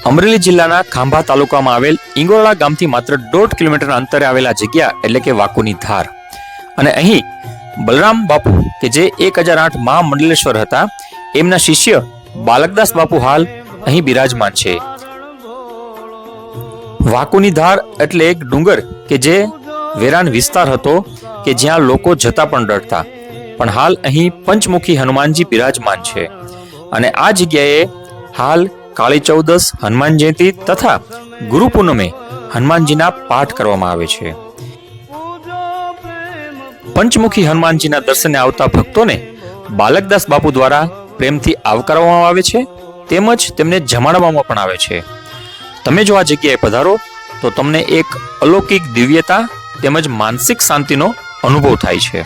અમરેલી જિલ્લાના ખાંભા તાલુકામાં આવેલ ઇંગોરડા ગામથી માત્ર 1.5 કિલોમીટરના અંતરે આવેલા જગ્યા એટલે કે વાકુની ધાર. અને અહીં બલરામ બાપુ કે જે 1008 મહામંડલેશ્વર હતા, એમના શિષ્ય બાલકદાસ બાપુ હાલ અહીં બિરાજમાન છે. વાકુની ધાર એટલે એક ડુંગર કે જે વેરાન વિસ્તાર હતો કે જ્યાં લોકો જતા પણ ડરતા, પણ હાલ અહીં પંચમુખી હનુમાનજી બિરાજમાન છે. અને આ જગ્યાએ હાલ કાળી ચૌદસ, હનુમાન જયંતિ તથા ગુરુ પૂનમે હનુમાનજીના પાઠ કરવામાં આવે છે. પંચમુખી હનુમાનજીના દર્શને આવતા ભક્તોને બાલકદાસ બાપુ દ્વારા પ્રેમથી આવકારવામાં આવે છે, તેમજ તેમને જમાડવામાં પણ આવે છે. તમે જો આ જગ્યાએ પધારો તો તમને એક અલૌકિક દિવ્યતા તેમજ માનસિક શાંતિનો અનુભવ થાય છે.